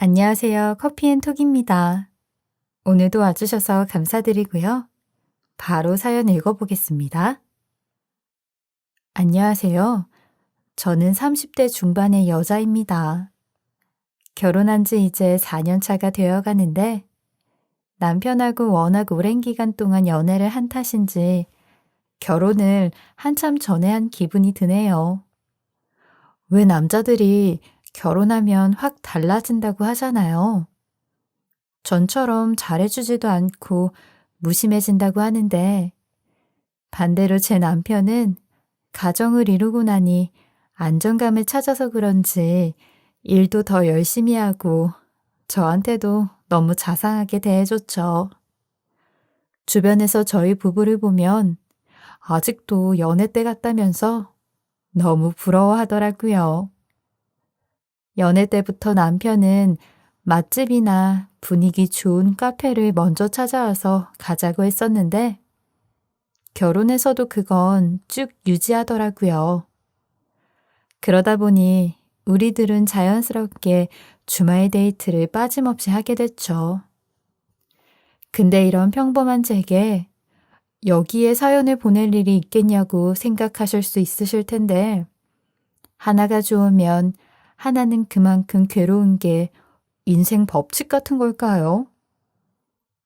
안녕하세요. 커피앤톡입니다. 오늘도 와주셔서 감사드리고요. 바로 사연 읽어보겠습니다. 안녕하세요. 저는 30대 중반의 여자입니다. 결혼한 지 이제 4년 차가 되어 가는데 남편하고 워낙 오랜 기간 동안 연애를 한 탓인지 결혼을 한참 전에 한 기분이 드네요. 왜 남자들이 결혼하면 확 달라진다고 하잖아요. 전처럼 잘해주지도 않고 무심해진다고 하는데 반대로 제 남편은 가정을 이루고 나니 안정감을 찾아서 그런지 일도 더 열심히 하고 저한테도 너무 자상하게 대해줬죠. 주변에서 저희 부부를 보면 아직도 연애 때 같다면서 너무 부러워하더라고요. 연애 때부터 남편은 맛집이나 분위기 좋은 카페를 먼저 찾아와서 가자고 했었는데 결혼해서도 그건 쭉 유지하더라고요. 그러다 보니 우리들은 자연스럽게 주말 데이트를 빠짐없이 하게 됐죠. 근데 이런 평범한 제게 여기에 사연을 보낼 일이 있겠냐고 생각하실 수 있으실 텐데 하나가 좋으면 하나는 그만큼 괴로운 게 인생 법칙 같은 걸까요?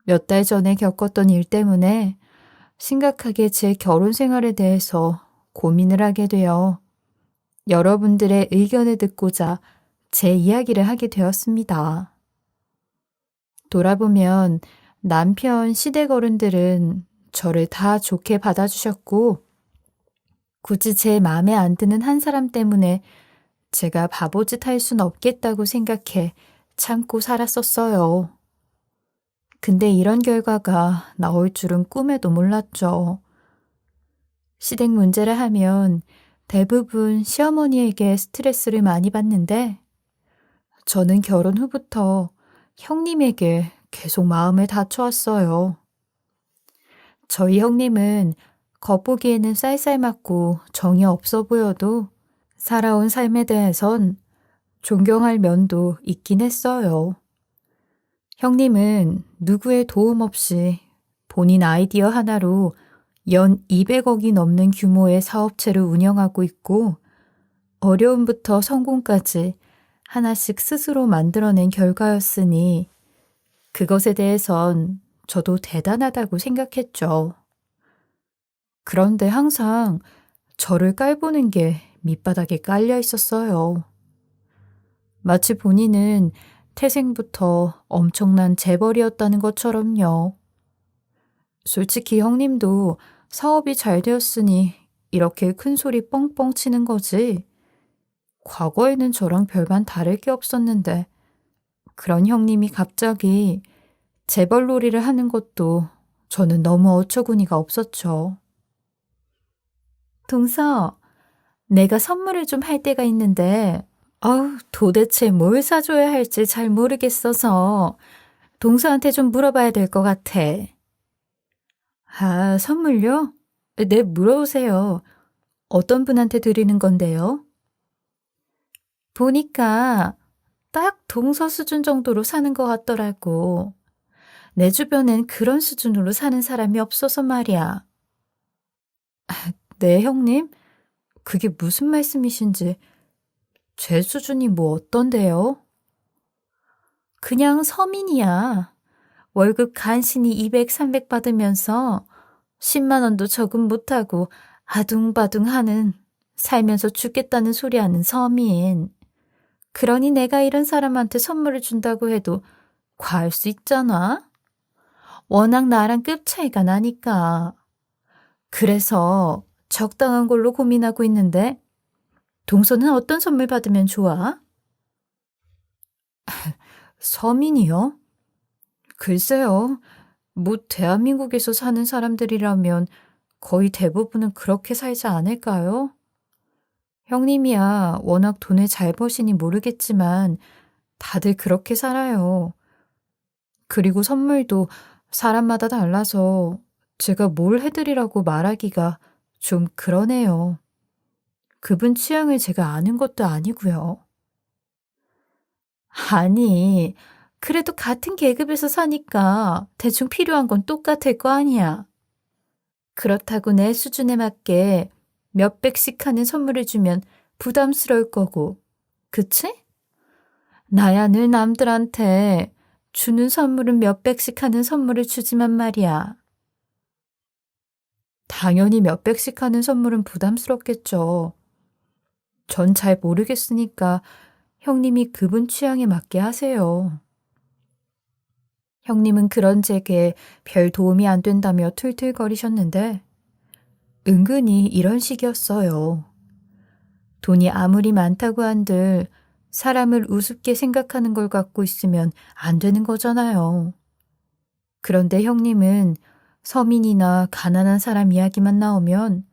몇 달 전에 겪었던 일 때문에 심각하게 제 결혼 생활에 대해서 고민을 하게 되어 여러분들의 의견을 듣고자 제 이야기를 하게 되었습니다. 돌아보면 남편 시댁 어른들은 저를 다 좋게 받아주셨고 굳이 제 마음에 안 드는 한 사람 때문에 제가 바보짓 할 순 없겠다고 생각해 참고 살았었어요. 근데 이런 결과가 나올 줄은 꿈에도 몰랐죠. 시댁 문제를 하면 대부분 시어머니에게 스트레스를 많이 받는데 저는 결혼 후부터 형님에게 계속 마음을 다쳐왔어요. 저희 형님은 겉보기에는 쌀쌀맞고 정이 없어 보여도 살아온 삶에 대해선 존경할 면도 있긴 했어요. 형님은 누구의 도움 없이 본인 아이디어 하나로 연 200억이 넘는 규모의 사업체를 운영하고 있고 어려움부터 성공까지 하나씩 스스로 만들어낸 결과였으니 그것에 대해선 저도 대단하다고 생각했죠. 그런데 항상 저를 깔보는 게 밑바닥에 깔려 있었어요. 마치 본인은 태생부터 엄청난 재벌이었다는 것처럼요. 솔직히 형님도 사업이 잘 되었으니 이렇게 큰 소리 뻥뻥 치는 거지. 과거에는 저랑 별반 다를 게 없었는데 그런 형님이 갑자기 재벌놀이를 하는 것도 저는 너무 어처구니가 없었죠. 동서, 내가 선물을 좀 할 때가 있는데 도대체 뭘 사줘야 할지 잘 모르겠어서 동서한테 좀 물어봐야 될 것 같아. 아, 선물요? 네, 물어보세요. 어떤 분한테 드리는 건데요? 보니까 딱 동서 수준 정도로 사는 것 같더라고. 내 주변엔 그런 수준으로 사는 사람이 없어서 말이야. 네, 형님? 그게 무슨 말씀이신지. 제 수준이 뭐 어떤데요? 그냥 서민이야. 월급 간신히 200, 300 받으면서 10만 원도 저금 못하고 아둥바둥 하는 살면서 죽겠다는 소리 하는 서민. 그러니 내가 이런 사람한테 선물을 준다고 해도 과할 수 있잖아? 워낙 나랑 급 차이가 나니까. 그래서 적당한 걸로 고민하고 있는데 동서는 어떤 선물 받으면 좋아? 서민이요? 글쎄요. 뭐 대한민국에서 사는 사람들이라면 거의 대부분은 그렇게 살지 않을까요? 형님이야 워낙 돈을 잘 버시니 모르겠지만 다들 그렇게 살아요. 그리고 선물도 사람마다 달라서 제가 뭘 해드리라고 말하기가 좀 그러네요. 그분 취향을 제가 아는 것도 아니고요. 아니, 그래도 같은 계급에서 사니까 대충 필요한 건 똑같을 거 아니야. 그렇다고 내 수준에 맞게 몇백씩 하는 선물을 주면 부담스러울 거고, 그치? 나야 늘 남들한테 주는 선물은 몇백씩 하는 선물을 주지만 말이야. 당연히 몇백씩 하는 선물은 부담스럽겠죠. 전 잘 모르겠으니까 형님이 그분 취향에 맞게 하세요. 형님은 그런 제게 별 도움이 안 된다며 툴툴거리셨는데 은근히 이런 식이었어요. 돈이 아무리 많다고 한들 사람을 우습게 생각하는 걸 갖고 있으면 안 되는 거잖아요. 그런데 형님은 서민이나 가난한 사람 이야기만 나오면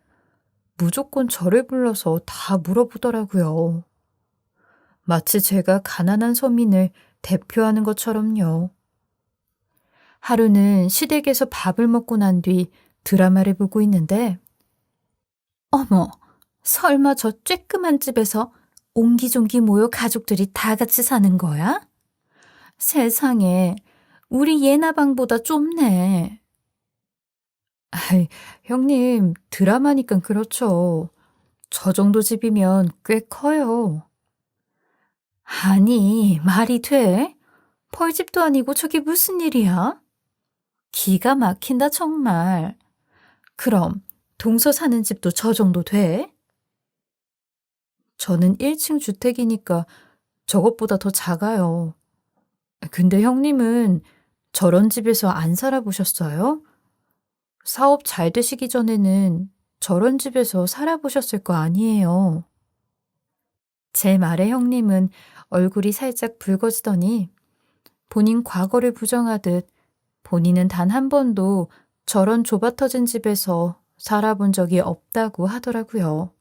무조건 저를 불러서 다 물어보더라고요. 마치 제가 가난한 서민을 대표하는 것처럼요. 하루는 시댁에서 밥을 먹고 난 뒤 드라마를 보고 있는데, 어머, 설마 저 쬐끄만 집에서 옹기종기 모여 가족들이 다 같이 사는 거야? 세상에, 우리 예나방보다 좁네. 아이, 형님, 드라마니까 그렇죠. 저 정도 집이면 꽤 커요. 아니, 말이 돼? 펄집도 아니고 저게 무슨 일이야? 기가 막힌다, 정말. 그럼, 동서 사는 집도 저 정도 돼? 저는 1층 주택이니까 저것보다 더 작아요. 근데 형님은 저런 집에서 안 살아보셨어요? 사업 잘 되시기 전에는 저런 집에서 살아보셨을 거 아니에요. 제 말에 형님은 얼굴이 살짝 붉어지더니 본인 과거를 부정하듯 본인은 단 한 번도 저런 좁아터진 집에서 살아본 적이 없다고 하더라고요.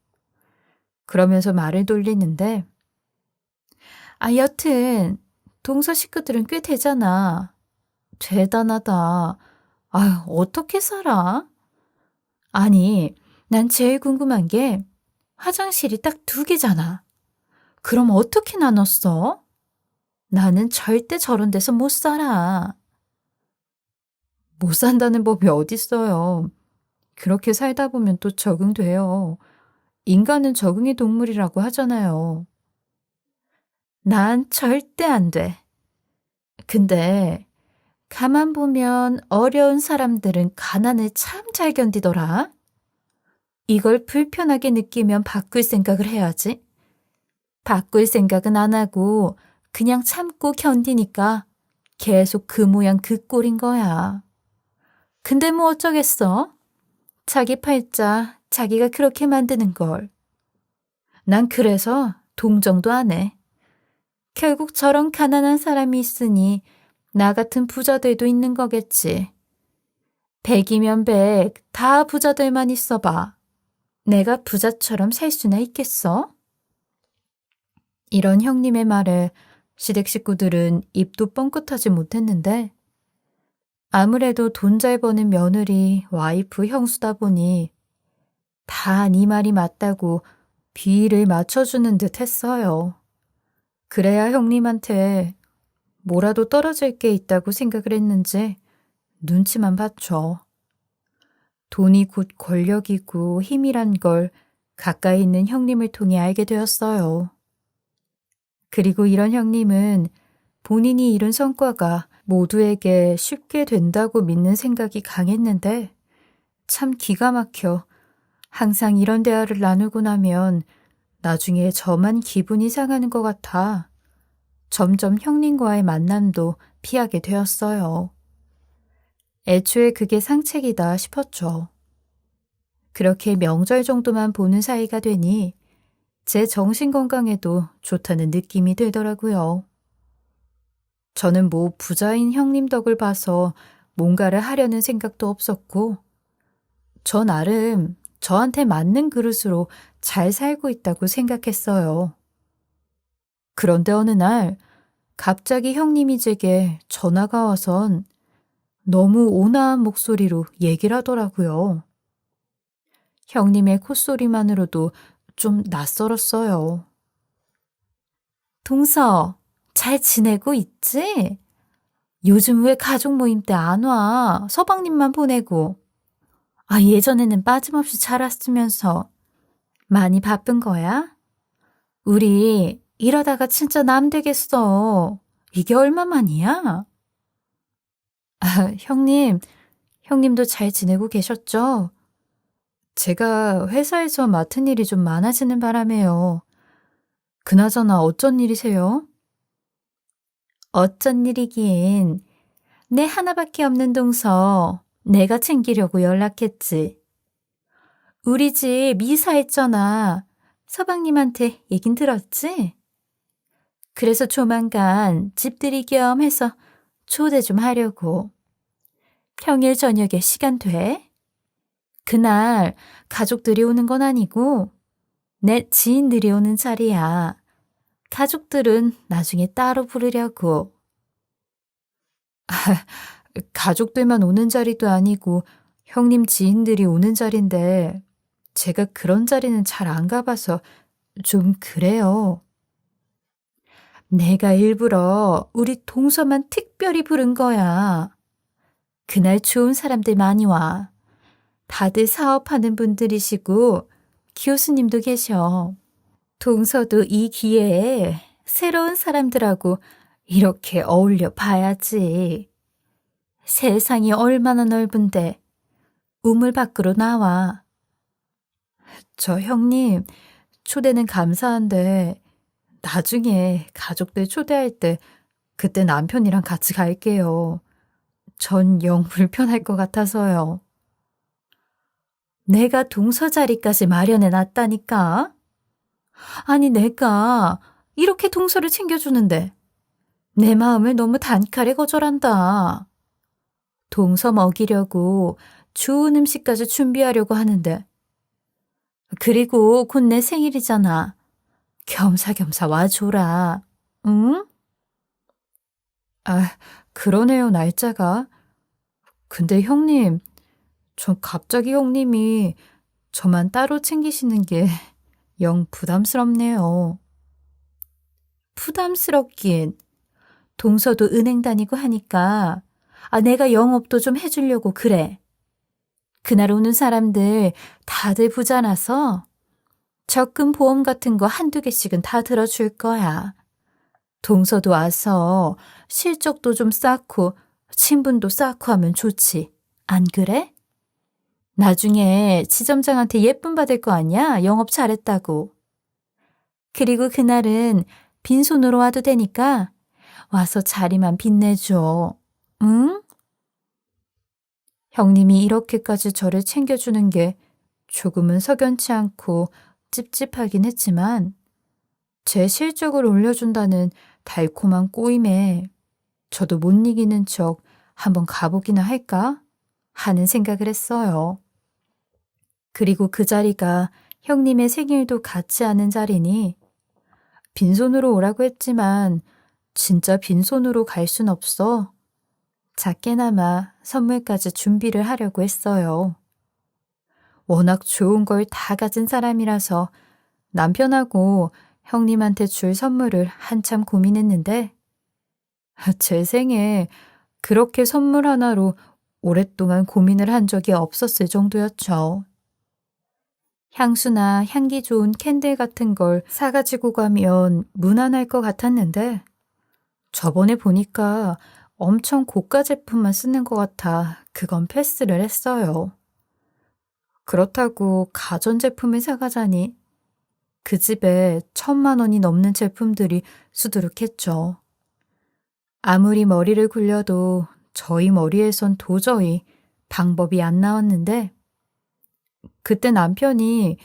그러면서 말을 돌리는데, 여튼 동서 식구들은 꽤 되잖아. 대단하다. 아유, 어떻게 살아? 아니, 난 제일 궁금한 게 화장실이 딱 2개잖아. 그럼 어떻게 나눴어? 나는 절대 저런 데서 못 살아. 못 산다는 법이 어딨어요. 그렇게 살다 보면 또 적응돼요. 인간은 적응의 동물이라고 하잖아요. 난 절대 안 돼. 근데 가만 보면 어려운 사람들은 가난을 참 잘 견디더라. 이걸 불편하게 느끼면 바꿀 생각을 해야지. 바꿀 생각은 안 하고 그냥 참고 견디니까 계속 그 모양 그 꼴인 거야. 근데 뭐 어쩌겠어? 자기 팔자 자기가 그렇게 만드는 걸. 난 그래서 동정도 안 해. 결국 저런 가난한 사람이 있으니 나 같은 부자들도 있는 거겠지. 100이면 100, 다 부자들만 있어봐. 내가 부자처럼 살 수나 있겠어? 이런 형님의 말에 시댁 식구들은 입도 뻥끗하지 못했는데 아무래도 돈 잘 버는 며느리, 와이프, 형수다 보니 다 네 말이 맞다고 비위를 맞춰주는 듯 했어요. 그래야 형님한테 뭐라도 떨어질 게 있다고 생각을 했는지 눈치만 봤죠. 돈이 곧 권력이고 힘이란 걸 가까이 있는 형님을 통해 알게 되었어요. 그리고 이런 형님은 본인이 이룬 성과가 모두에게 쉽게 된다고 믿는 생각이 강했는데 참 기가 막혀 항상 이런 대화를 나누고 나면 나중에 저만 기분이 상하는 것 같아 점점 형님과의 만남도 피하게 되었어요. 애초에 그게 상책이다 싶었죠. 그렇게 명절 정도만 보는 사이가 되니 제 정신 건강에도 좋다는 느낌이 들더라고요. 저는 뭐 부자인 형님 덕을 봐서 뭔가를 하려는 생각도 없었고, 저 나름 저한테 맞는 그릇으로 잘 살고 있다고 생각했어요. 그런데 어느 날 갑자기 형님이 제게 전화가 와선 너무 온화한 목소리로 얘기를 하더라고요. 형님의 콧소리만으로도 좀 낯설었어요. 동서, 잘 지내고 있지? 요즘 왜 가족 모임 때 안 와? 서방님만 보내고. 아, 예전에는 빠짐없이 잘 왔으면서. 많이 바쁜 거야? 우리 이러다가 진짜 남 되겠어. 이게 얼마만이야? 아, 형님도 잘 지내고 계셨죠? 제가 회사에서 맡은 일이 좀 많아지는 바람에요. 그나저나 어쩐 일이세요? 어쩐 일이긴. 내 하나밖에 없는 동서 내가 챙기려고 연락했지. 우리 집 이사했잖아. 서방님한테 얘긴 들었지? 그래서 조만간 집들이 겸 해서 초대 좀 하려고. 평일 저녁에 시간 돼? 그날 가족들이 오는 건 아니고 내 지인들이 오는 자리야. 가족들은 나중에 따로 부르려고. 가족들만 오는 자리도 아니고 형님 지인들이 오는 자리인데 제가 그런 자리는 잘 안 가봐서 좀 그래요. 내가 일부러 우리 동서만 특별히 부른 거야. 그날 좋은 사람들 많이 와. 다들 사업하는 분들이시고 교수님도 계셔. 동서도 이 기회에 새로운 사람들하고 이렇게 어울려 봐야지. 세상이 얼마나 넓은데 우물 밖으로 나와. 저 형님, 초대는 감사한데 나중에 가족들 초대할 때 그때 남편이랑 같이 갈게요. 전 영 불편할 것 같아서요. 내가 동서 자리까지 마련해 놨다니까. 아니, 내가 이렇게 동서를 챙겨주는데 내 마음을 너무 단칼에 거절한다. 동서 먹이려고 좋은 음식까지 준비하려고 하는데. 그리고 곧 내 생일이잖아. 겸사겸사 와줘라. 응? 아, 그러네요, 날짜가. 근데 형님, 전 갑자기 형님이 저만 따로 챙기시는 게 영 부담스럽네요. 부담스럽긴. 동서도 은행 다니고 하니까 내가 영업도 좀 해주려고 그래. 그날 오는 사람들 다들 부자라서 적금 보험 같은 거 한두 개씩은 다 들어줄 거야. 동서도 와서 실적도 좀 쌓고 친분도 쌓고 하면 좋지. 안 그래? 나중에 지점장한테 예쁨 받을 거 아니야? 영업 잘했다고. 그리고 그날은 빈손으로 와도 되니까 와서 자리만 빛내줘. 응? 형님이 이렇게까지 저를 챙겨주는 게 조금은 석연치 않고 찝찝하긴 했지만 제 실적을 올려준다는 달콤한 꼬임에 저도 못 이기는 척 한번 가보기나 할까 하는 생각을 했어요. 그리고 그 자리가 형님의 생일도 같이 하는 자리니 빈손으로 오라고 했지만 진짜 빈손으로 갈 순 없어 작게나마 선물까지 준비를 하려고 했어요. 워낙 좋은 걸 다 가진 사람이라서 남편하고 형님한테 줄 선물을 한참 고민했는데 제 생에 그렇게 선물 하나로 오랫동안 고민을 한 적이 없었을 정도였죠. 향수나 향기 좋은 캔들 같은 걸 사가지고 가면 무난할 것 같았는데 저번에 보니까 엄청 고가 제품만 쓰는 것 같아 그건 패스를 했어요. 그렇다고 가전제품을 사가자니 그 집에 1,000만 원이 넘는 제품들이 수두룩했죠. 아무리 머리를 굴려도 저희 머리에선 도저히 방법이 안 나왔는데 그때 남편이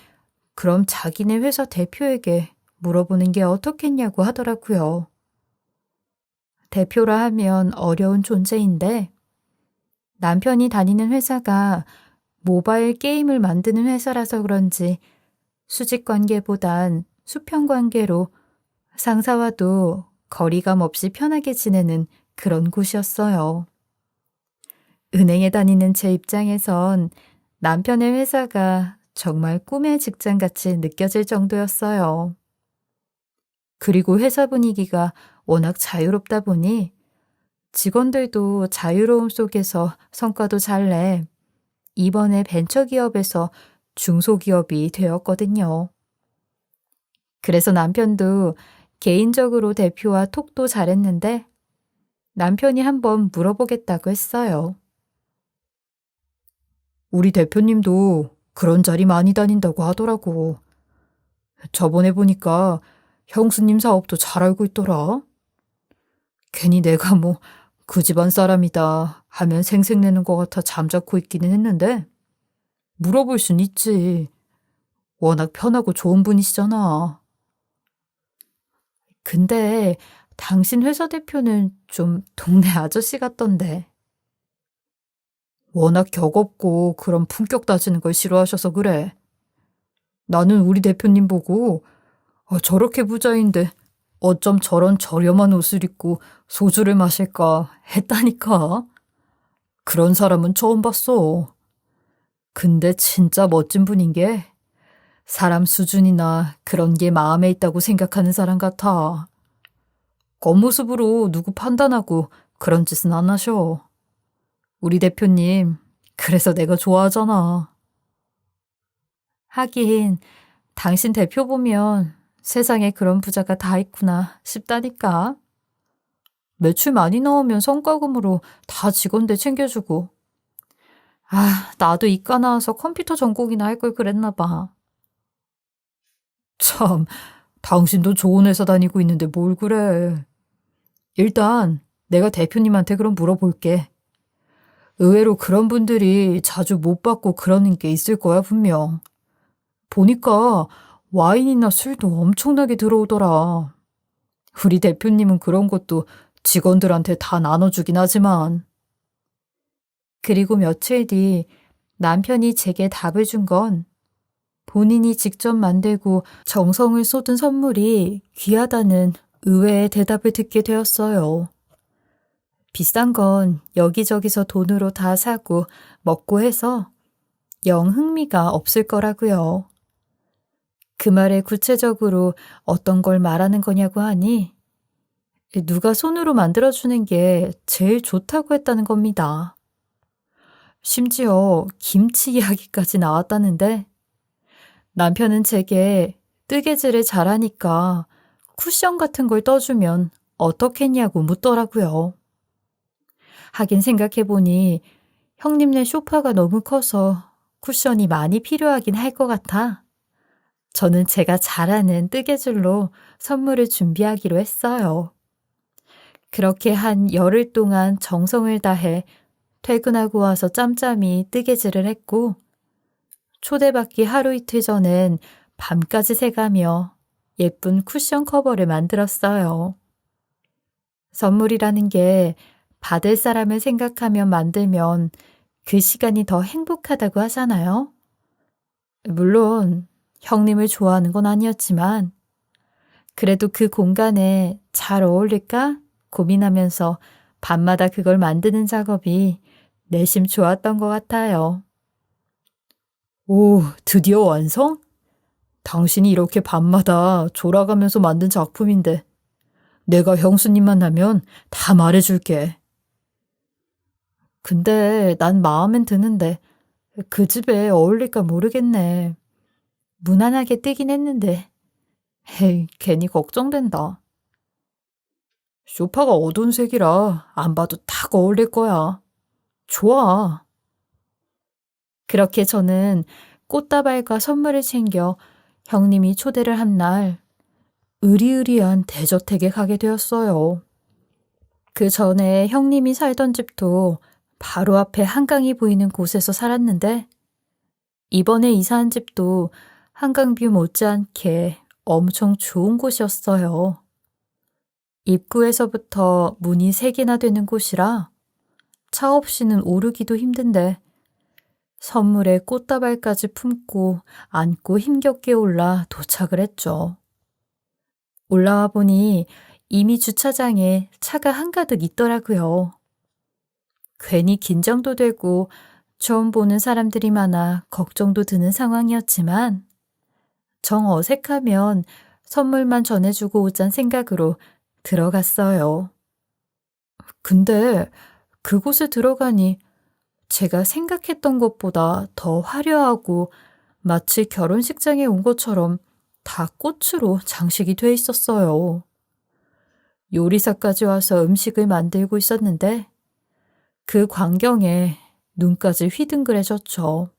그럼 자기네 회사 대표에게 물어보는 게 어떻겠냐고 하더라고요. 대표라 하면 어려운 존재인데 남편이 다니는 회사가 모바일 게임을 만드는 회사라서 그런지 수직 관계보단 수평 관계로 상사와도 거리감 없이 편하게 지내는 그런 곳이었어요. 은행에 다니는 제 입장에선 남편의 회사가 정말 꿈의 직장같이 느껴질 정도였어요. 그리고 회사 분위기가 워낙 자유롭다 보니 직원들도 자유로움 속에서 성과도 잘 내 이번에 벤처기업에서 중소기업이 되었거든요. 그래서 남편도 개인적으로 대표와 톡도 잘했는데 남편이 한번 물어보겠다고 했어요. 우리 대표님도 그런 자리 많이 다닌다고 하더라고. 저번에 보니까 형수님 사업도 잘 알고 있더라. 괜히 내가 뭐 그 집안 사람이다 하면 생색내는 것 같아 잠자코 있기는 했는데 물어볼 순 있지. 워낙 편하고 좋은 분이시잖아. 근데 당신 회사 대표는 좀 동네 아저씨 같던데. 워낙 격없고 그런 품격 따지는 걸 싫어하셔서 그래. 나는 우리 대표님 보고 저렇게 부자인데 어쩜 저런 저렴한 옷을 입고 소주를 마실까 했다니까. 그런 사람은 처음 봤어. 근데 진짜 멋진 분인 게 사람 수준이나 그런 게 마음에 있다고 생각하는 사람 같아. 겉모습으로 누구 판단하고 그런 짓은 안 하셔. 우리 대표님, 그래서 내가 좋아하잖아. 하긴, 당신 대표 보면 세상에 그런 부자가 다 있구나 싶다니까. 매출 많이 나오면 성과금으로 다 직원들 챙겨주고. 나도 이과 나와서 컴퓨터 전공이나 할 걸 그랬나 봐. 참, 당신도 좋은 회사 다니고 있는데 뭘 그래. 일단 내가 대표님한테 그럼 물어볼게. 의외로 그런 분들이 자주 못 받고 그러는 게 있을 거야, 분명. 보니까 와인이나 술도 엄청나게 들어오더라. 우리 대표님은 그런 것도 직원들한테 다 나눠주긴 하지만. 그리고 며칠 뒤 남편이 제게 답을 준 건 본인이 직접 만들고 정성을 쏟은 선물이 귀하다는 의외의 대답을 듣게 되었어요. 비싼 건 여기저기서 돈으로 다 사고 먹고 해서 영 흥미가 없을 거라고요. 그 말에 구체적으로 어떤 걸 말하는 거냐고 하니 누가 손으로 만들어주는 게 제일 좋다고 했다는 겁니다. 심지어 김치 이야기까지 나왔다는데 남편은 제게 뜨개질을 잘하니까 쿠션 같은 걸 떠주면 어떻겠냐고 묻더라고요. 하긴 생각해보니 형님네 소파가 너무 커서 쿠션이 많이 필요하긴 할 것 같아. 저는 제가 잘하는 뜨개질로 선물을 준비하기로 했어요. 그렇게 한 열흘 동안 정성을 다해 퇴근하고 와서 짬짬이 뜨개질을 했고 초대받기 하루 이틀 전엔 밤까지 새가며 예쁜 쿠션 커버를 만들었어요. 선물이라는 게 받을 사람을 생각하면 만들면 그 시간이 더 행복하다고 하잖아요. 물론 형님을 좋아하는 건 아니었지만 그래도 그 공간에 잘 어울릴까 고민하면서 밤마다 그걸 만드는 작업이 내심 좋았던 것 같아요. 오, 드디어 완성? 당신이 이렇게 밤마다 졸아가면서 만든 작품인데 내가 형수님 만나면 다 말해줄게. 근데 난 마음엔 드는데 그 집에 어울릴까 모르겠네. 무난하게 뜨긴 했는데 에이, 괜히 걱정된다. 소파가 어두운 색이라 안 봐도 딱 어울릴 거야. 좋아. 그렇게 저는 꽃다발과 선물을 챙겨 형님이 초대를 한 날 으리으리한 대저택에 가게 되었어요. 그 전에 형님이 살던 집도 바로 앞에 한강이 보이는 곳에서 살았는데 이번에 이사한 집도 한강뷰 못지않게 엄청 좋은 곳이었어요. 입구에서부터 문이 3개나 되는 곳이라 차 없이는 오르기도 힘든데 선물에 꽃다발까지 품고 안고 힘겹게 올라 도착을 했죠. 올라와 보니 이미 주차장에 차가 한가득 있더라고요. 괜히 긴장도 되고 처음 보는 사람들이 많아 걱정도 드는 상황이었지만 정 어색하면 선물만 전해주고 오잔 생각으로 들어갔어요. 근데 그곳에 들어가니 제가 생각했던 것보다 더 화려하고 마치 결혼식장에 온 것처럼 다 꽃으로 장식이 돼 있었어요. 요리사까지 와서 음식을 만들고 있었는데 그 광경에 눈까지 휘둥그레졌죠.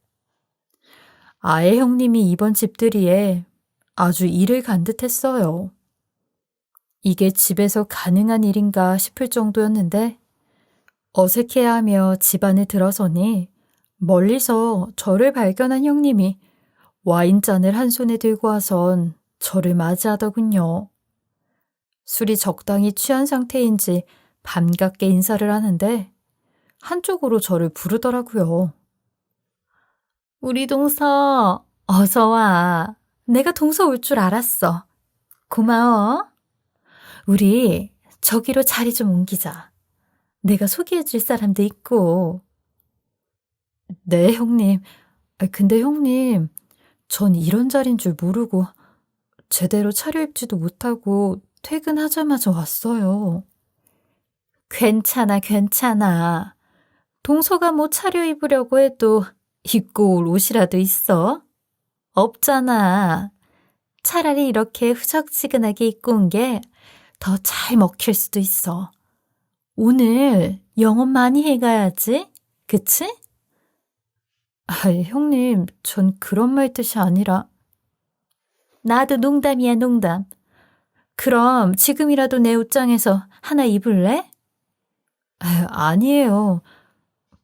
아예 형님이 이번 집들이에 아주 일을 간 듯했어요. 이게 집에서 가능한 일인가 싶을 정도였는데 어색해하며 집 안에 들어서니 멀리서 저를 발견한 형님이 와인잔을 한 손에 들고 와선 저를 맞이하더군요. 술이 적당히 취한 상태인지 반갑게 인사를 하는데 한쪽으로 저를 부르더라고요. 우리 동서, 어서 와. 내가 동서 올 줄 알았어. 고마워. 우리 저기로 자리 좀 옮기자. 내가 소개해 줄 사람도 있고. 네, 형님. 근데 형님, 전 이런 자리인 줄 모르고 제대로 차려입지도 못하고 퇴근하자마자 왔어요. 괜찮아, 괜찮아. 동서가 뭐 차려입으려고 해도 입고 올 옷이라도 있어? 없잖아. 차라리 이렇게 후적지근하게 입고 온 게 더 잘 먹힐 수도 있어. 오늘 영업 많이 해가야지. 그치? 형님, 전 그런 말 뜻이 아니라. 나도 농담이야, 농담. 그럼 지금이라도 내 옷장에서 하나 입을래? 아니에요.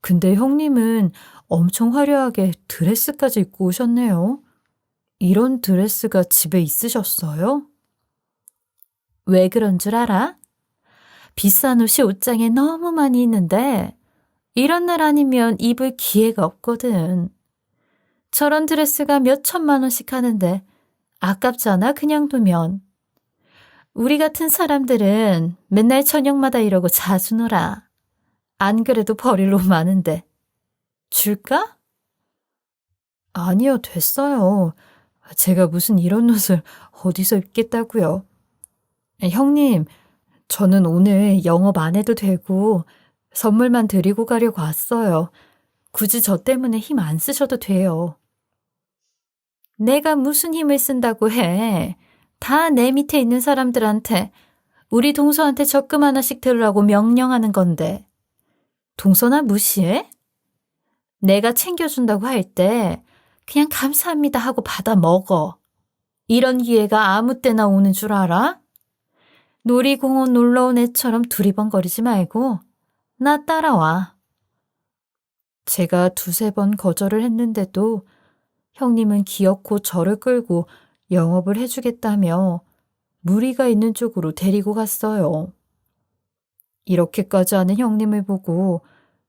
근데 형님은 엄청 화려하게 드레스까지 입고 오셨네요. 이런 드레스가 집에 있으셨어요? 왜 그런 줄 알아? 비싼 옷이 옷장에 너무 많이 있는데 이런 날 아니면 입을 기회가 없거든. 저런 드레스가 몇 천만 원씩 하는데 아깝잖아, 그냥 두면. 우리 같은 사람들은 맨날 저녁마다 이러고 자주 놀아. 안 그래도 버릴 옷 많은데. 줄까? 아니요, 됐어요. 제가 무슨 이런 옷을 어디서 입겠다고요. 형님, 저는 오늘 영업 안 해도 되고 선물만 드리고 가려고 왔어요. 굳이 저 때문에 힘 안 쓰셔도 돼요. 내가 무슨 힘을 쓴다고 해. 다 내 밑에 있는 사람들한테 우리 동서한테 적금 하나씩 들으라고 명령하는 건데. 동서나 무시해? 내가 챙겨준다고 할 때 그냥 감사합니다 하고 받아 먹어. 이런 기회가 아무 때나 오는 줄 알아? 놀이공원 놀러 온 애처럼 두리번거리지 말고 나 따라와. 제가 두세 번 거절을 했는데도 형님은 기어코 저를 끌고 영업을 해주겠다며 무리가 있는 쪽으로 데리고 갔어요. 이렇게까지 하는 형님을 보고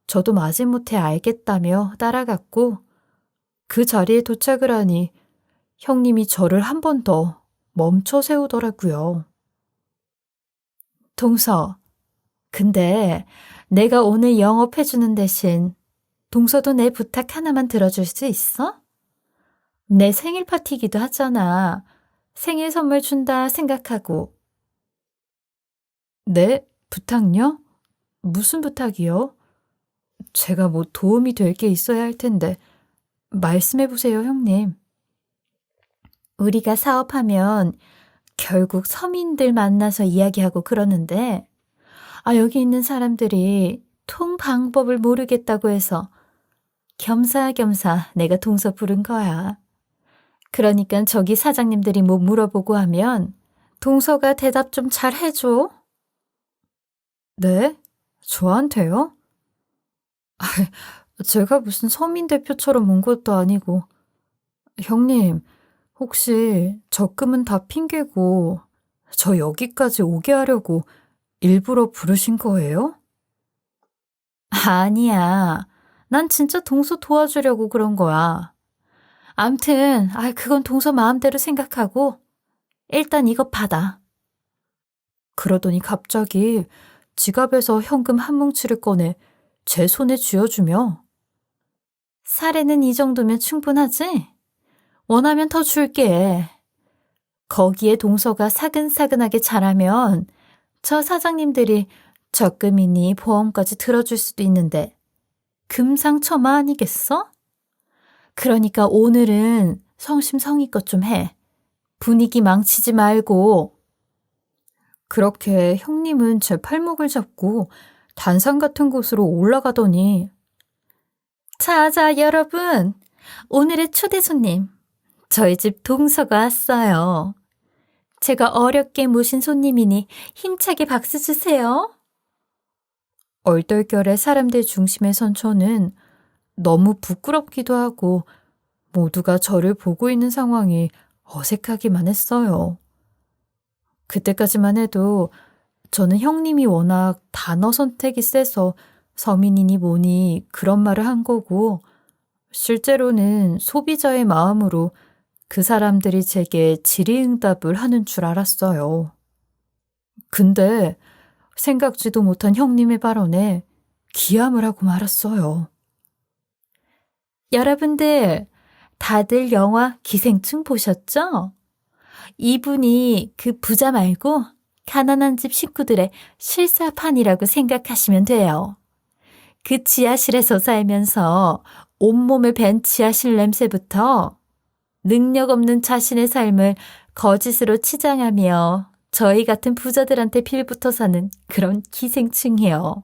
저도 마지못해 알겠다며 따라갔고 그 자리에 도착을 하니 형님이 저를 한 번 더 멈춰 세우더라고요. 동서, 근데 내가 오늘 영업해주는 대신 동서도 내 부탁 하나만 들어줄 수 있어? 내 생일 파티기도 하잖아. 생일 선물 준다 생각하고. 네? 부탁요? 무슨 부탁이요? 제가 뭐 도움이 될 게 있어야 할 텐데 말씀해보세요, 형님. 우리가 사업하면 결국 서민들 만나서 이야기하고 그러는데 여기 있는 사람들이 통 방법을 모르겠다고 해서 겸사겸사 내가 동서 부른 거야. 그러니까 저기 사장님들이 뭐 물어보고 하면 동서가 대답 좀 잘 해줘. 네? 저한테요? 제가 무슨 서민 대표처럼 온 것도 아니고. 형님, 혹시 적금은 다 핑계고 저 여기까지 오게 하려고 일부러 부르신 거예요? 아니야. 난 진짜 동서 도와주려고 그런 거야. 암튼, 그건 동서 마음대로 생각하고 일단 이거 받아. 그러더니 갑자기 지갑에서 현금 한 뭉치를 꺼내 제 손에 쥐어주며 사례는 이 정도면 충분하지? 원하면 더 줄게. 거기에 동서가 사근사근하게 잘하면 저 사장님들이 적금이니 보험까지 들어줄 수도 있는데 금상첨화 아니겠어? 그러니까 오늘은 성심성의껏 좀 해. 분위기 망치지 말고. 그렇게 형님은 제 팔목을 잡고 단상 같은 곳으로 올라가더니 자, 여러분. 오늘의 초대 손님. 저희 집 동서가 왔어요. 제가 어렵게 모신 손님이니 힘차게 박수 주세요. 얼떨결에 사람들 중심에 선 저는 너무 부끄럽기도 하고 모두가 저를 보고 있는 상황이 어색하기만 했어요. 그때까지만 해도 저는 형님이 워낙 단어 선택이 세서 서민이니 뭐니 그런 말을 한 거고 실제로는 소비자의 마음으로 그 사람들이 제게 질의응답을 하는 줄 알았어요. 근데 생각지도 못한 형님의 발언에 기함을 하고 말았어요. 여러분들 다들 영화 기생충 보셨죠? 이분이 그 부자 말고 가난한 집 식구들의 실사판이라고 생각하시면 돼요. 그 지하실에서 살면서 온몸을 벤 지하실 냄새부터 능력 없는 자신의 삶을 거짓으로 치장하며 저희 같은 부자들한테 빌붙어 사는 그런 기생충이요.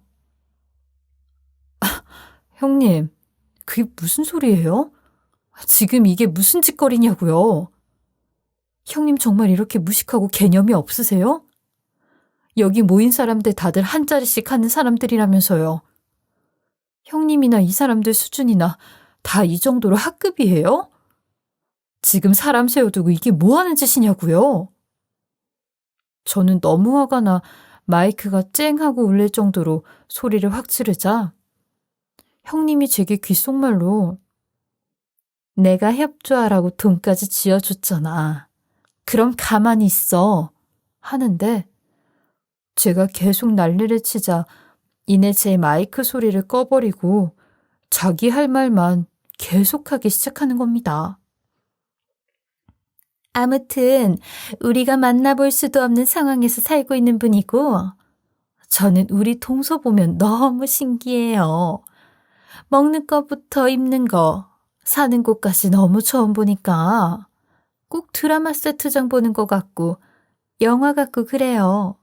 형님, 그게 무슨 소리예요? 지금 이게 무슨 짓거리냐고요? 형님 정말 이렇게 무식하고 개념이 없으세요? 여기 모인 사람들 다들 한 자리씩 하는 사람들이라면서요. 형님이나 이 사람들 수준이나 다 이 정도로 학급이에요? 지금 사람 세워두고 이게 뭐 하는 짓이냐고요? 저는 너무 화가 나 마이크가 쨍하고 울릴 정도로 소리를 확 지르자 형님이 제게 귓속말로 내가 협조하라고 돈까지 쥐어줬잖아. 그럼 가만히 있어. 하는데 제가 계속 난리를 치자 이내 제 마이크 소리를 꺼버리고 자기 할 말만 계속하기 시작하는 겁니다. 아무튼 우리가 만나볼 수도 없는 상황에서 살고 있는 분이고 저는 우리 동서 보면 너무 신기해요. 먹는 것부터 입는 거, 사는 곳까지 너무 처음 보니까 꼭 드라마 세트장 보는 것 같고 영화 같고 그래요.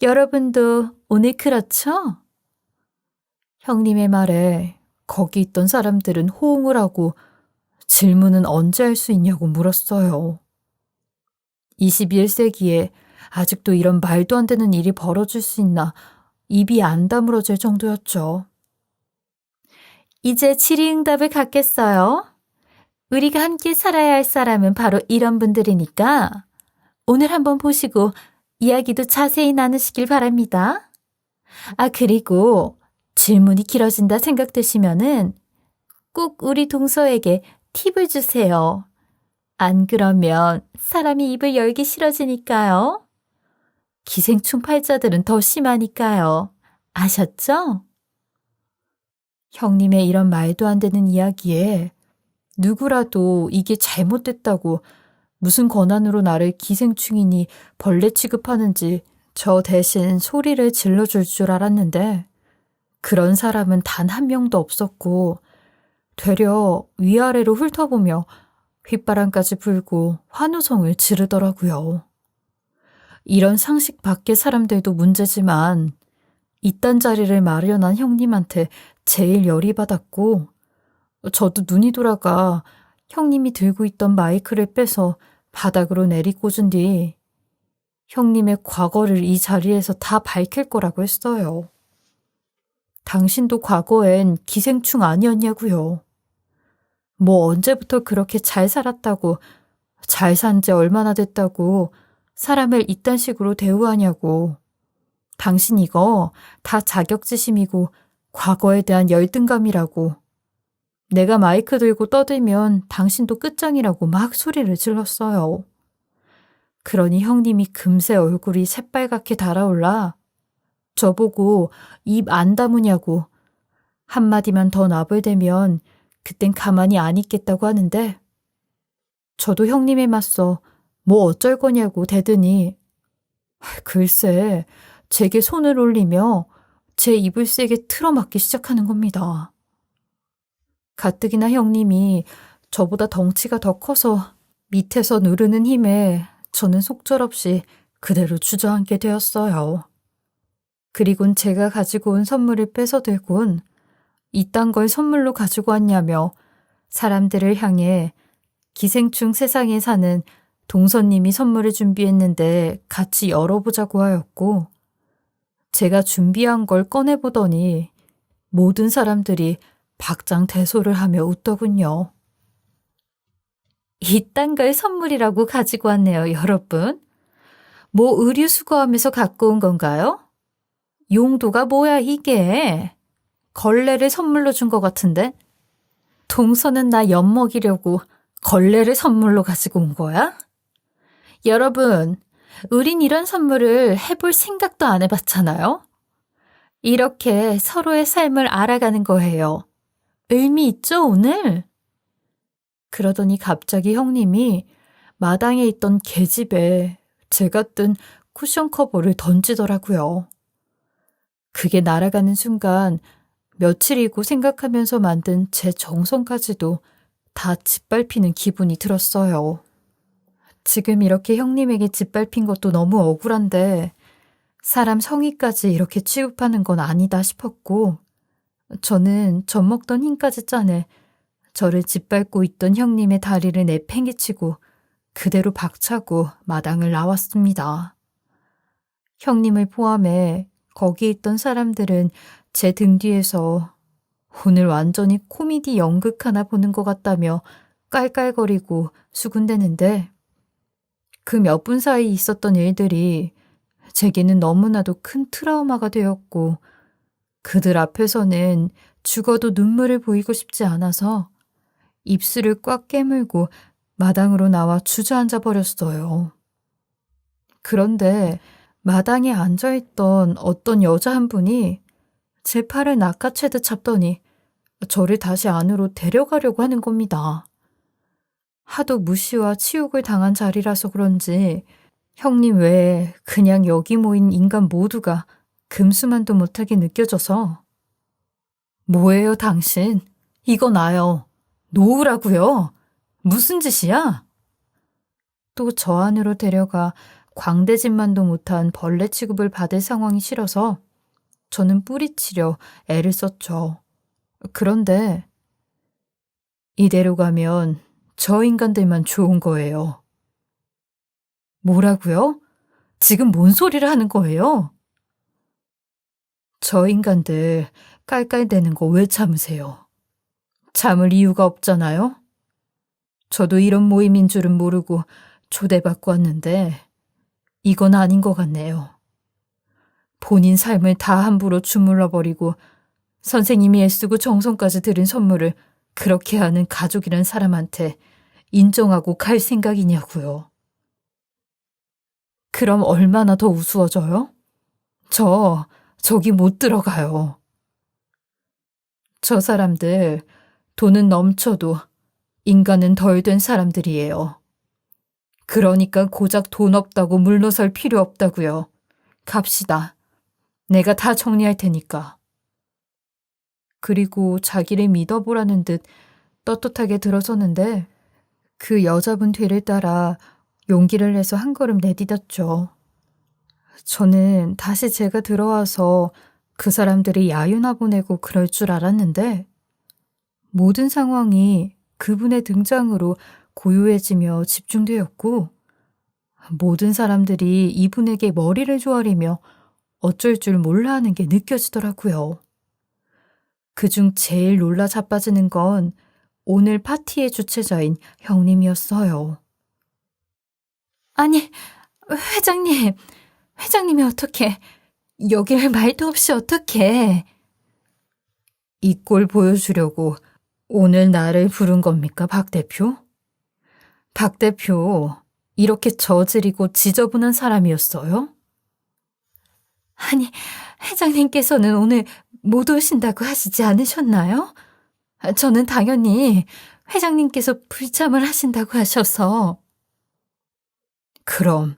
여러분도 오늘 그렇죠? 형님의 말에 거기 있던 사람들은 호응을 하고 질문은 언제 할 수 있냐고 물었어요. 21세기에 아직도 이런 말도 안 되는 일이 벌어질 수 있나 입이 안 다물어질 정도였죠. 이제 질의응답을 갖겠어요. 우리가 함께 살아야 할 사람은 바로 이런 분들이니까 오늘 한번 보시고 이야기도 자세히 나누시길 바랍니다. 그리고 질문이 길어진다 생각되시면은 꼭 우리 동서에게 팁을 주세요. 안 그러면 사람이 입을 열기 싫어지니까요. 기생충 팔자들은 더 심하니까요. 아셨죠? 형님의 이런 말도 안 되는 이야기에 누구라도 이게 잘못됐다고 무슨 권한으로 나를 기생충이니 벌레 취급하는지 저 대신 소리를 질러줄 줄 알았는데 그런 사람은 단 한 명도 없었고 되려 위아래로 훑어보며 휘바람까지 불고 환호성을 지르더라고요. 이런 상식 밖의 사람들도 문제지만 이딴 자리를 마련한 형님한테 제일 열이 받았고 저도 눈이 돌아가 형님이 들고 있던 마이크를 빼서 바닥으로 내리꽂은 뒤 형님의 과거를 이 자리에서 다 밝힐 거라고 했어요. 당신도 과거엔 기생충 아니었냐고요. 뭐 언제부터 그렇게 잘 살았다고 잘 산 지 얼마나 됐다고 사람을 이딴 식으로 대우하냐고. 당신 이거 다 자격지심이고 과거에 대한 열등감이라고. 내가 마이크 들고 떠들면 당신도 끝장이라고 막 소리를 질렀어요. 그러니 형님이 금세 얼굴이 새빨갛게 달아올라 저보고 입 안 다무냐고 한마디만 더 나불대면 그땐 가만히 안 있겠다고 하는데 저도 형님에 맞서 뭐 어쩔 거냐고 대더니 글쎄, 제게 손을 올리며 제 입을 세게 틀어막기 시작하는 겁니다. 가뜩이나 형님이 저보다 덩치가 더 커서 밑에서 누르는 힘에 저는 속절없이 그대로 주저앉게 되었어요. 그리곤 제가 가지고 온 선물을 뺏어들곤 이딴 걸 선물로 가지고 왔냐며 사람들을 향해 기생충 세상에 사는 동서님이 선물을 준비했는데 같이 열어보자고 하였고, 제가 준비한 걸 꺼내보더니 모든 사람들이 박장대소를 하며 웃더군요. 이딴 걸 선물이라고 가지고 왔네요, 여러분. 뭐 의류 수거하면서 갖고 온 건가요? 용도가 뭐야 이게? 걸레를 선물로 준 것 같은데? 동서는 나 엿먹이려고 걸레를 선물로 가지고 온 거야? 여러분, 우린 이런 선물을 해볼 생각도 안 해봤잖아요? 이렇게 서로의 삶을 알아가는 거예요. 의미 있죠, 오늘? 그러더니 갑자기 형님이 마당에 있던 계집에 제가 뜬 쿠션 커버를 던지더라고요. 그게 날아가는 순간 며칠이고 생각하면서 만든 제 정성까지도 다 짓밟히는 기분이 들었어요. 지금 이렇게 형님에게 짓밟힌 것도 너무 억울한데 사람 성의까지 이렇게 취급하는 건 아니다 싶었고, 저는 젖먹던 힘까지 짜내 저를 짓밟고 있던 형님의 다리를 내팽개치고 그대로 박차고 마당을 나왔습니다. 형님을 포함해 거기 있던 사람들은 제 등 뒤에서 오늘 완전히 코미디 연극 하나 보는 것 같다며 깔깔거리고 수군대는데, 그 몇 분 사이 있었던 일들이 제게는 너무나도 큰 트라우마가 되었고, 그들 앞에서는 죽어도 눈물을 보이고 싶지 않아서 입술을 꽉 깨물고 마당으로 나와 주저앉아 버렸어요. 그런데 마당에 앉아있던 어떤 여자 한 분이 제 팔을 낚아채듯 잡더니 저를 다시 안으로 데려가려고 하는 겁니다. 하도 무시와 치욕을 당한 자리라서 그런지 형님 외에 그냥 여기 모인 인간 모두가 금수만도 못하게 느껴져서, 뭐예요 당신? 이거 나요. 놓으라고요. 무슨 짓이야? 또 저 안으로 데려가 광대짓만도 못한 벌레 취급을 받을 상황이 싫어서 저는 뿌리치려 애를 썼죠. 그런데 이대로 가면 저 인간들만 좋은 거예요. 뭐라고요? 지금 뭔 소리를 하는 거예요? 저 인간들 깔깔대는 거 왜 참으세요? 참을 이유가 없잖아요? 저도 이런 모임인 줄은 모르고 초대받고 왔는데 이건 아닌 것 같네요. 본인 삶을 다 함부로 주물러버리고 선생님이 애쓰고 정성까지 들인 선물을 그렇게 하는 가족이란 사람한테 인정하고 갈 생각이냐고요. 그럼 얼마나 더 우스워져요? 저기 못 들어가요. 저 사람들 돈은 넘쳐도 인간은 덜 된 사람들이에요. 그러니까 고작 돈 없다고 물러설 필요 없다고요. 갑시다. 내가 다 정리할 테니까. 그리고 자기를 믿어보라는 듯 떳떳하게 들어섰는데 그 여자분 뒤를 따라 용기를 내서 한 걸음 내디뎠죠. 저는 다시 제가 들어와서 그 사람들이 야유나 보내고 그럴 줄 알았는데 모든 상황이 그분의 등장으로 고요해지며 집중되었고, 모든 사람들이 이분에게 머리를 조아리며 어쩔 줄 몰라 하는 게 느껴지더라고요. 그중 제일 놀라 자빠지는 건 오늘 파티의 주최자인 형님이었어요. 아니, 회장님이 어떻게, 여길 말도 없이 어떻게. 이 꼴 보여주려고 오늘 나를 부른 겁니까, 박 대표? 박 대표, 이렇게 저질이고 지저분한 사람이었어요? 아니, 회장님께서는 오늘 못 오신다고 하시지 않으셨나요? 저는 당연히 회장님께서 불참을 하신다고 하셔서. 그럼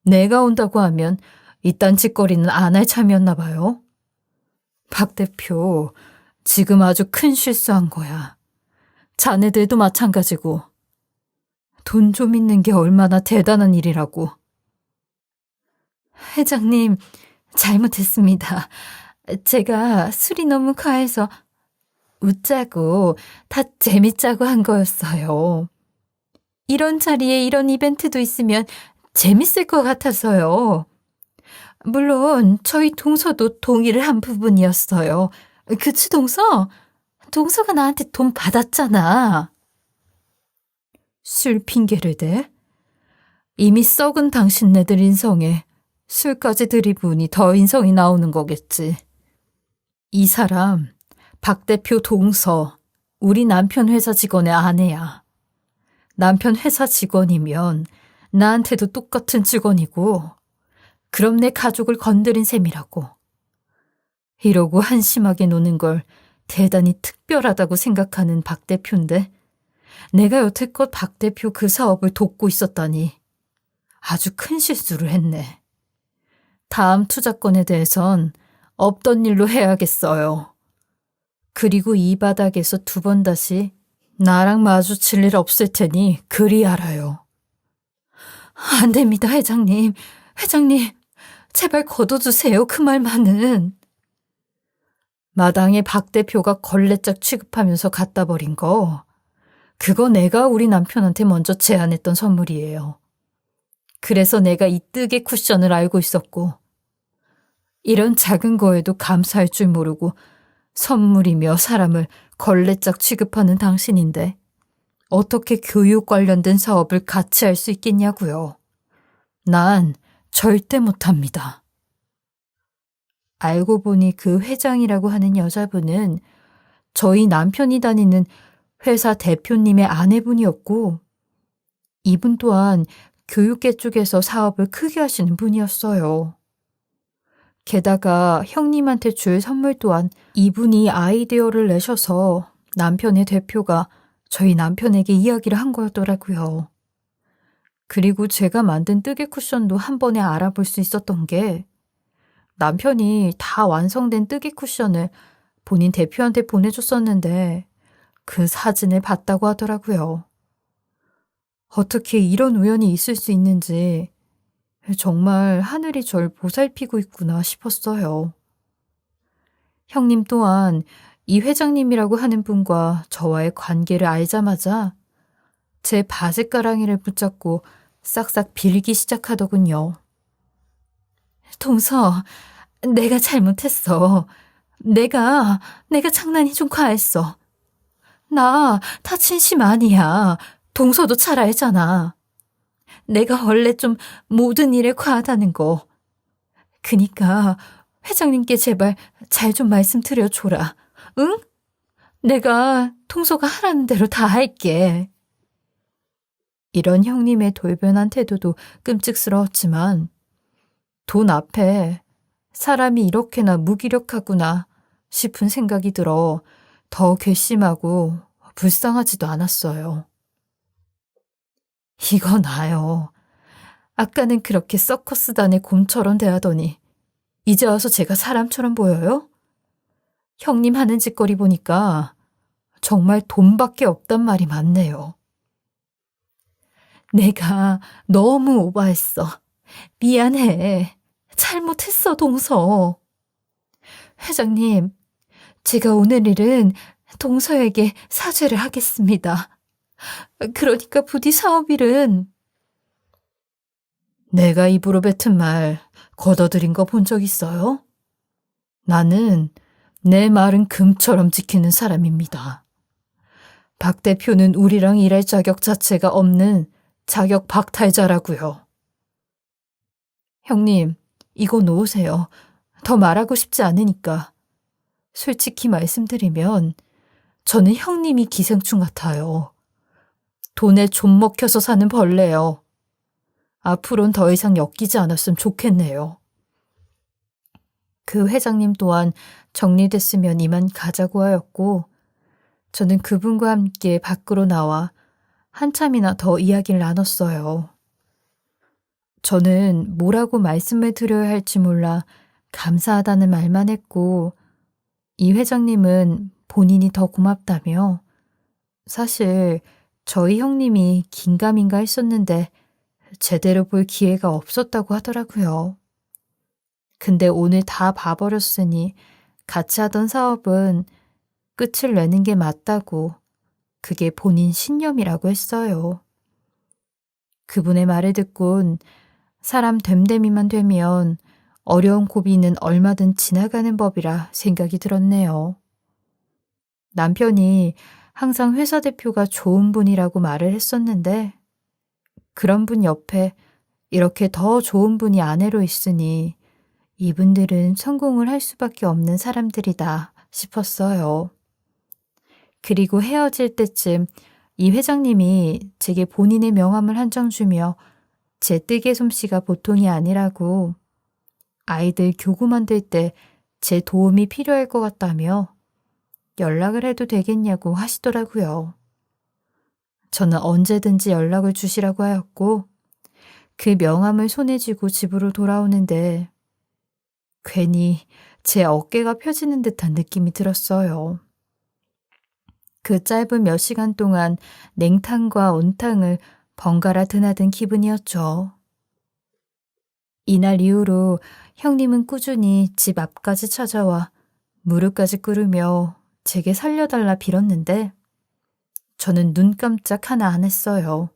내가 온다고 하면 이딴 짓거리는 안 할 참이었나 봐요. 박 대표, 지금 아주 큰 실수한 거야. 자네들도 마찬가지고. 돈 좀 있는 게 얼마나 대단한 일이라고. 회장님, 잘못했습니다. 제가 술이 너무 과해서 웃자고, 다 재밌자고 한 거였어요. 이런 자리에 이런 이벤트도 있으면 재밌을 것 같아서요. 물론 저희 동서도 동의를 한 부분이었어요. 그치, 동서? 동서가 나한테 돈 받았잖아. 술 핑계를 대? 이미 썩은 당신네들 인성에 술까지 들이부으니 더 인성이 나오는 거겠지. 이 사람, 박 대표 동서, 우리 남편 회사 직원의 아내야. 남편 회사 직원이면 나한테도 똑같은 직원이고, 그럼 내 가족을 건드린 셈이라고. 이러고 한심하게 노는 걸 대단히 특별하다고 생각하는 박 대표인데, 내가 여태껏 박 대표 그 사업을 돕고 있었다니 아주 큰 실수를 했네. 다음 투자건에 대해선 없던 일로 해야겠어요. 그리고 이 바닥에서 두 번 다시 나랑 마주칠 일 없을 테니 그리 알아요. 안 됩니다, 회장님. 회장님, 제발 거둬주세요, 그 말만은. 마당에 박 대표가 걸레짝 취급하면서 갖다 버린 거, 그거 내가 우리 남편한테 먼저 제안했던 선물이에요. 그래서 내가 이 뜨개 쿠션을 알고 있었고, 이런 작은 거에도 감사할 줄 모르고 선물이며 사람을 걸레짝 취급하는 당신인데 어떻게 교육 관련된 사업을 같이 할 수 있겠냐고요. 난 절대 못합니다. 알고 보니 그 회장이라고 하는 여자분은 저희 남편이 다니는 회사 대표님의 아내분이었고, 이분 또한 교육계 쪽에서 사업을 크게 하시는 분이었어요. 게다가 형님한테 줄 선물 또한 이분이 아이디어를 내셔서 남편의 대표가 저희 남편에게 이야기를 한 거였더라고요. 그리고 제가 만든 뜨개 쿠션도 한 번에 알아볼 수 있었던 게, 남편이 다 완성된 뜨개 쿠션을 본인 대표한테 보내줬었는데 그 사진을 봤다고 하더라고요. 어떻게 이런 우연이 있을 수 있는지 정말 하늘이 절 보살피고 있구나 싶었어요. 형님 또한 이 회장님이라고 하는 분과 저와의 관계를 알자마자 제 바지가랑이를 붙잡고 싹싹 빌기 시작하더군요. 동서, 내가 잘못했어. 내가 장난이 좀 과했어. 나 다친 심 아니야. 동서도 잘 알잖아. 내가 원래 좀 모든 일에 과하다는 거. 그니까 회장님께 제발 잘 좀 말씀드려줘라. 응? 내가 동서가 하라는 대로 다 할게. 이런 형님의 돌변한 태도도 끔찍스러웠지만 돈 앞에 사람이 이렇게나 무기력하구나 싶은 생각이 들어 더 괘씸하고 불쌍하지도 않았어요. 이거 나요. 아까는 그렇게 서커스단의 곰처럼 대하더니 이제 와서 제가 사람처럼 보여요? 형님 하는 짓거리 보니까 정말 돈밖에 없단 말이 많네요. 내가 너무 오버했어. 미안해. 잘못했어, 동서. 회장님, 제가 오늘 일은 동서에게 사죄를 하겠습니다. 그러니까 부디 사업일은. 내가 입으로 뱉은 말 걷어들인 거 본 적 있어요? 나는 내 말은 금처럼 지키는 사람입니다. 박 대표는 우리랑 일할 자격 자체가 없는 자격 박탈자라고요. 형님, 이거 놓으세요. 더 말하고 싶지 않으니까. 솔직히 말씀드리면 저는 형님이 기생충 같아요. 돈에 좀 먹혀서 사는 벌레요. 앞으론 더 이상 엮이지 않았으면 좋겠네요. 그 회장님 또한 정리됐으면 이만 가자고 하였고, 저는 그분과 함께 밖으로 나와 한참이나 더 이야기를 나눴어요. 저는 뭐라고 말씀을 드려야 할지 몰라 감사하다는 말만 했고, 이 회장님은 본인이 더 고맙다며, 사실 저희 형님이 긴가민가 했었는데 제대로 볼 기회가 없었다고 하더라고요. 근데 오늘 다 봐버렸으니 같이 하던 사업은 끝을 내는 게 맞다고, 그게 본인 신념이라고 했어요. 그분의 말을 듣곤 사람 됨됨이만 되면 어려운 고비는 얼마든 지나가는 법이라 생각이 들었네요. 남편이 항상 회사 대표가 좋은 분이라고 말을 했었는데, 그런 분 옆에 이렇게 더 좋은 분이 아내로 있으니 이분들은 성공을 할 수밖에 없는 사람들이다 싶었어요. 그리고 헤어질 때쯤 이 회장님이 제게 본인의 명함을 한 장 주며 제 뜨개 솜씨가 보통이 아니라고, 아이들 교구 만들 때 제 도움이 필요할 것 같다며 연락을 해도 되겠냐고 하시더라고요. 저는 언제든지 연락을 주시라고 하였고, 그 명함을 손에 쥐고 집으로 돌아오는데 괜히 제 어깨가 펴지는 듯한 느낌이 들었어요. 그 짧은 몇 시간 동안 냉탕과 온탕을 번갈아 드나든 기분이었죠. 이날 이후로 형님은 꾸준히 집 앞까지 찾아와 무릎까지 꿇으며 제게 살려달라 빌었는데 저는 눈 깜짝 하나 안 했어요.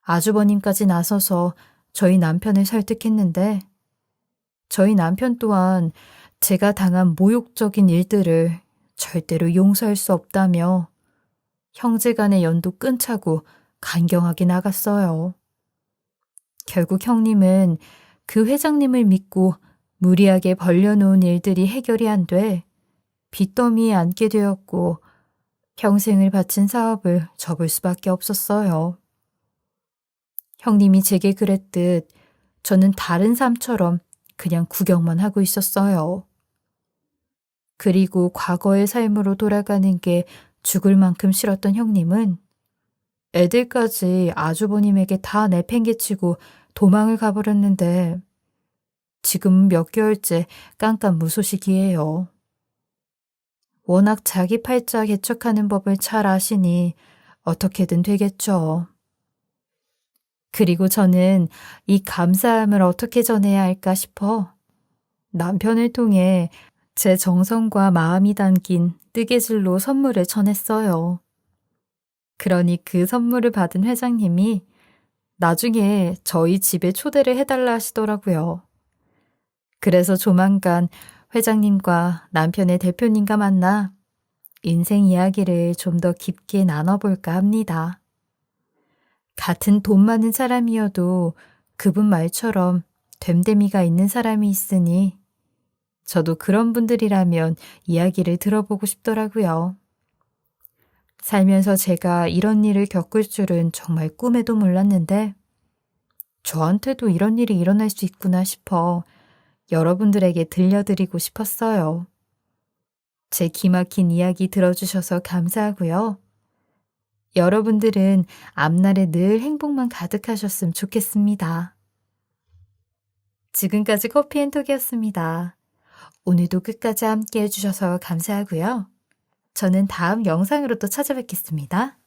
아주버님까지 나서서 저희 남편을 설득했는데 저희 남편 또한 제가 당한 모욕적인 일들을 절대로 용서할 수 없다며 형제간의 연도 끊자고 간경하게 나갔어요. 결국 형님은 그 회장님을 믿고 무리하게 벌려놓은 일들이 해결이 안 돼 빚더미에 앉게 되었고, 평생을 바친 사업을 접을 수밖에 없었어요. 형님이 제게 그랬듯 저는 다른 삶처럼 그냥 구경만 하고 있었어요. 그리고 과거의 삶으로 돌아가는 게 죽을 만큼 싫었던 형님은 애들까지 아주버님에게 다 내팽개치고 도망을 가버렸는데 지금 몇 개월째 깜깜무소식이에요. 워낙 자기 팔자 개척하는 법을 잘 아시니 어떻게든 되겠죠. 그리고 저는 이 감사함을 어떻게 전해야 할까 싶어 남편을 통해 제 정성과 마음이 담긴 뜨개질로 선물을 전했어요. 그러니 그 선물을 받은 회장님이 나중에 저희 집에 초대를 해달라 하시더라고요. 그래서 조만간 회장님과 남편의 대표님과 만나 인생 이야기를 좀 더 깊게 나눠볼까 합니다. 같은 돈 많은 사람이어도 그분 말처럼 됨됨이가 있는 사람이 있으니 저도 그런 분들이라면 이야기를 들어보고 싶더라고요. 살면서 제가 이런 일을 겪을 줄은 정말 꿈에도 몰랐는데 저한테도 이런 일이 일어날 수 있구나 싶어 여러분들에게 들려드리고 싶었어요. 제 기막힌 이야기 들어주셔서 감사하고요. 여러분들은 앞날에 늘 행복만 가득하셨으면 좋겠습니다. 지금까지 커피앤톡이었습니다. 오늘도 끝까지 함께 해주셔서 감사하고요. 저는 다음 영상으로 또 찾아뵙겠습니다.